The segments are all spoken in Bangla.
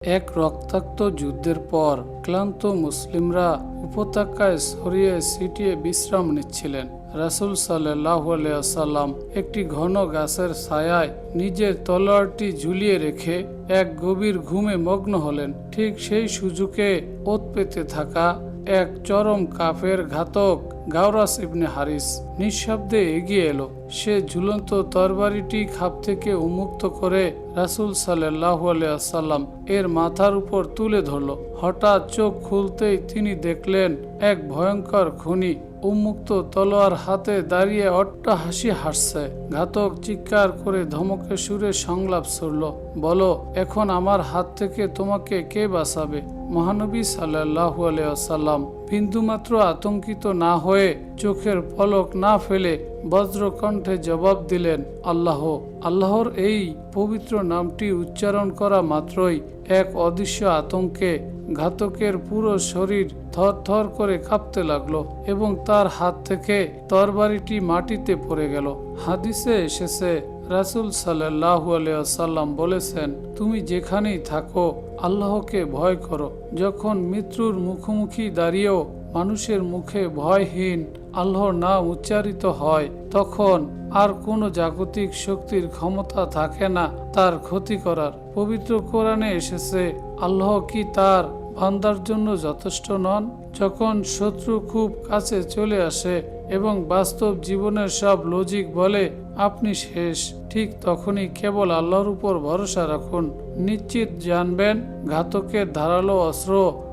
এক রক্তাক্ত যুদ্ধের পর ক্লান্ত মুসলিমরা উপত্যকায় ছড়িয়ে ছিটিয়ে বিশ্রাম নিচ্ছিলেন। রাসূল সাল্লাল্লাহু আলাইহি ওয়াসাল্লাম একটি ঘন গাছের ছায়ায় নিজের তলোয়ারটি ঝুলিয়ে রেখে এক গভীর ঘুমে মগ্ন হলেন। ঠিক সেই সুযোগে ওত পেতে থাকা এক চরম কাফের ঘাতক গাওরাস ইবনে হারিস নিঃশব্দে এগিয়ে এলো। সে ঝুলন্ত তরবারিটি খাপ থেকে উন্মুক্ত করে রাসূল সাল্লাল্লাহু আলাইহি ওয়াসাল্লাম এর মাথার উপর তুলে ধরল। হঠাৎ চোখ খুলতেই তিনি দেখলেন এক ভয়ঙ্কর খুনি উন্মুক্ত তলোয়ার হাতে দাঁড়িয়ে অট্টহাসি হাসছে। ঘাতক চিৎকার করে ধমকে সুরে সংলাপ ছুড়ল, বলো, এখন আমার হাত থেকে তোমাকে কে বাঁচাবে? মহানবী সাল্লাল্লাহু আলাইহি ওয়াসাল্লাম বিন্দুমাত্র আতঙ্কিত না হয়ে চোখের পলক না ফেলে বজ্রকণ্ঠে জবাব দিলেন, আল্লাহ। আল্লাহর এই পবিত্র নামটি উচ্চারণ করা মাত্রই এক অদৃশ্য আতঙ্কে ঘাতকের পুরো শরীর থরথর করে কাঁপতে লাগলো এবং তার হাত থেকে তরবারিটি মাটিতে পড়ে গেল। হাদিসে এসেছে, রাসূল সাল্লাল্লাহু আলাইহি ওয়াসাল্লাম বলেছেন, তুমি যেখানেই থাকো আল্লাহকে ভয় করো। যখন মৃত্যুর মুখোমুখি দাঁড়িয়েও মানুষের মুখে ভয়হীন আল্লাহর নাম উচ্চারিত হয়, তখন আর কোনো জাগতিক শক্তির ক্ষমতা থাকে না তার ক্ষতি করার। পবিত্র কোরআনে এসেছে, আল্লাহ কি তার বান্দার জন্য যথেষ্ট নন? যখন শত্রু খুব কাছে চলে আসে এবং বাস্তব জীবনের সব লজিক বলে আপনি শেষ, ঠিক তখনই কেবল আল্লাহর উপর ভরসা রাখুন। নিশ্চিত জানবেন ঘাতকের ধারালো অস্ত্র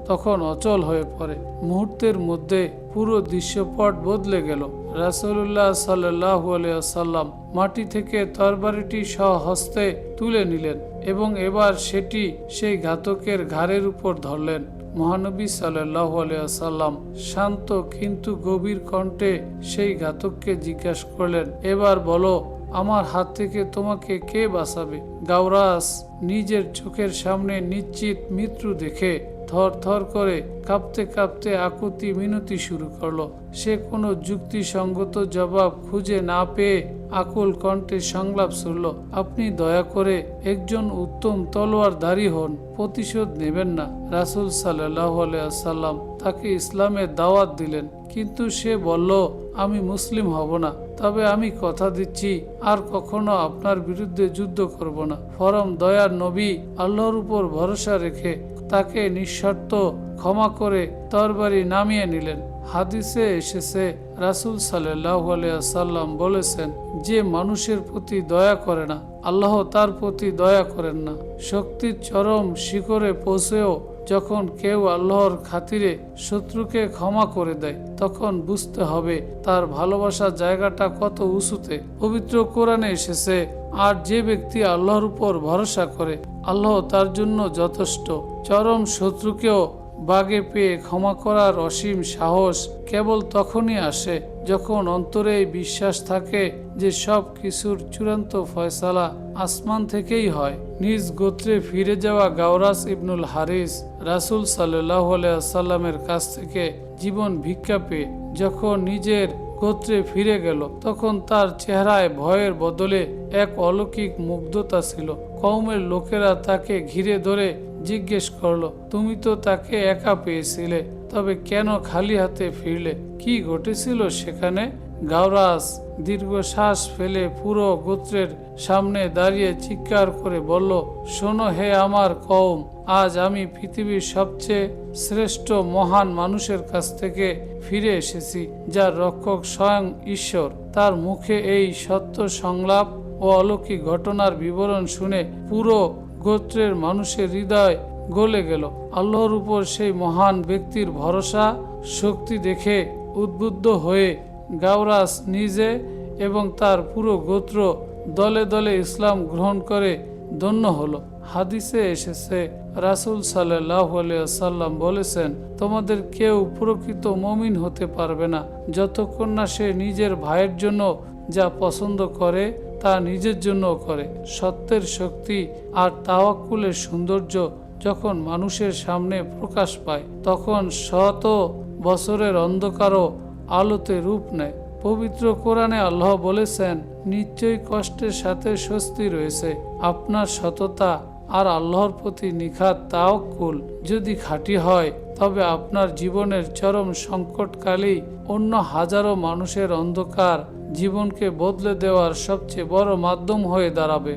তখন অচল হয়ে পড়ে। মুহূর্তের মধ্যে পুরো দৃশ্যপট বদলে গেল। রাসূলুল্লাহ সাল্লাল্লাহু আলাইহি ওয়াসাল্লাম মাটি থেকে তরবারিটি স্বহস্তে তুলে নিলেন এবং এবার সেটি সেই ঘাতকের ঘাড়ের উপর ধরলেন। মহানবী সাল্লাল্লাহু আলাইহি ওয়াসাল্লাম শান্ত কিন্তু গভীর কণ্ঠে সেই ঘাতককে জিজ্ঞাসা করলেন, এবার বলো, আমার হাত থেকে তোমাকে কে বাঁচাবে? গাওরাস নিজের চোখের সামনে নিশ্চিত মৃত্যু দেখে থর থর করে কাঁপতে কাঁপতে আকুতি মিনতি শুরু করলো। সে কোনো যুক্তিসঙ্গত জবাব খুঁজে না পেয়ে আকুল কণ্ঠে সংলাপ ছুড়ল, আপনি দয়া করে একজন উত্তম তলোয়ারধারী হন, প্রতিশোধ নেবেন না। রাসূল সাল্লাল্লাহু আলাইহি ওয়াসাল্লাম তাকে ইসলামের দাওয়াত দিলেন, কিন্তু সে বলল, আমি মুসলিম হব না, তবে আমি কথা দিচ্ছি আর কখনো আপনার বিরুদ্ধে যুদ্ধ করব না। পরম দয়ার নবী আল্লাহর উপর ভরসা রেখে তাকে নিঃশর্ত ক্ষমা করে তরবারি নামিয়ে নিলেন। হাদিসে এসেছে, রাসূল সাল্লাল্লাহু আলাইহি ওয়াসাল্লাম বলেছেন, যে মানুষের প্রতি দয়া করে না আল্লাহ তার প্রতি দয়া করেন না। শক্তির চরম শিখরে পৌঁছেও যখন কেউ আল্লাহর খাতিরে শত্রুকে ক্ষমা করে দেয়, তখন বুঝতে হবে তার ভালোবাসার জায়গাটা কত উঁচুতে। পবিত্র কোরআনে এসেছে, আর যে ব্যক্তি আল্লাহর উপর ভরসা করে আল্লাহ তার জন্য যথেষ্ট। চরম শত্রুকেও বাগে পেয়ে ক্ষমা করার অসীম সাহস কেবল তখনই আসে যখন অন্তরে বিশ্বাস থাকে যে সব কিছুর চূড়ান্ত ফয়সালা আসমান থেকেই হয়। নিজ গোত্রে ফিরে যাওয়া গাওরাস ইবনুল হারিস রাসূল সাল্লাল্লাহু আলাইহি ওয়াসাল্লামের কাছ থেকে জীবন ভিক্ষা পেয়ে যখন নিজের গোত্রে ফিরে গেল, তখন তার চেহারায় ভয়ের বদলে এক অলৌকিক মুগ্ধতা ছিল। কওমের লোকেরা তাকে ঘিরে ধরে জিজ্ঞেস করলো, তুমি তো তাকে একা পেয়েছিলে, তবে কেন খালি হাতে ফিরলে? কি ঘটেছিল সেখানে? গাওরাস দীর্ঘশ্বাস ফেলে পুরো গোত্রের সামনে দাঁড়িয়ে চিৎকার করে বলল, শোনো হে আমার কওম, আজ আমি পৃথিবীর সবচেয়ে শ্রেষ্ঠ মহান মানুষের কাছ থেকে ফিরে এসেছি, যার রক্ষক স্বয়ং ঈশ্বর। তার মুখে এই সত্য সংলাপ ও অলৌকিক ঘটনার বিবরণ শুনে পুরো গোত্রের মানুষের হৃদয় গলে গেল। আল্লাহর উপর সেই মহান ব্যক্তির ভরসা শক্তি দেখে উদ্বুদ্ধ হয়ে গাওরাস নিজে এবং তার পুরো গোত্র দলে দলে ইসলাম গ্রহণ করে ধন্য হলো। হাদিসে এসেছে, রাসূল সাল্লাল্লাহু আলাইহি ওয়াসাল্লাম বলেছেন, তোমাদের কেউ প্রকৃত মুমিন হতে পারবে না যতক্ষণ না সে নিজের ভাইয়ের জন্য যা পছন্দ করে তা নিজের জন্য করে। সত্যের শক্তি আর তাওয়াক্কুলের সৌন্দর্য যখন মানুষের সামনে প্রকাশ পায়, তখন শত বছরের অন্ধকারও আলোতে রূপ নেয়। পবিত্র কোরআনে আল্লাহ বলেছেন, নিশ্চয়ই কষ্টের সাথে স্বস্তি রয়েছে। আপনার সততা আর আল্লাহর প্রতি নিখাত তাওয়াক্কুল যদি খাঁটি হয়, তবে আপনার জীবনের চরম সংকটকালেই অন্য হাজারো মানুষের অন্ধকার জীবনকে বদলে দেওয়ার সবচেয়ে বড় মাধ্যম হয়ে দাঁড়াবে।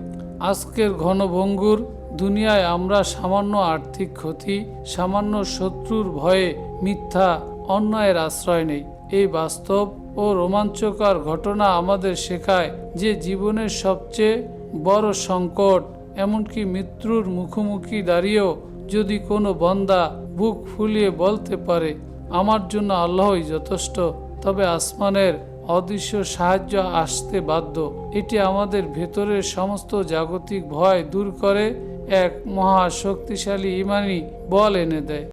আজকের ঘনভঙ্গুর দুনিয়ায় আমরা সামান্য আর্থিক ক্ষতি, সামান্য শত্রুর ভয়ে মিথ্যা অন্যায়ের আশ্রয় নেই। এই বাস্তব ও রোমাঞ্চকর ঘটনা আমাদের শেখায় যে জীবনের সবচেয়ে বড় সংকট, এমনকি মৃত্যুর মুখোমুখি দাঁড়িয়েও যদি কোনো বান্দা বুক ফুলিয়ে বলতে পারে, আমার জন্য আল্লাহই যথেষ্ট, তবে আসমানের অদৃশ্য সাহায্য আসতে বাধ্য। এটি আমাদের ভেতরের সমস্ত জাগতিক ভয় দূর করে এক মহা শক্তিশালী ঈমানি বল এনে দেয়।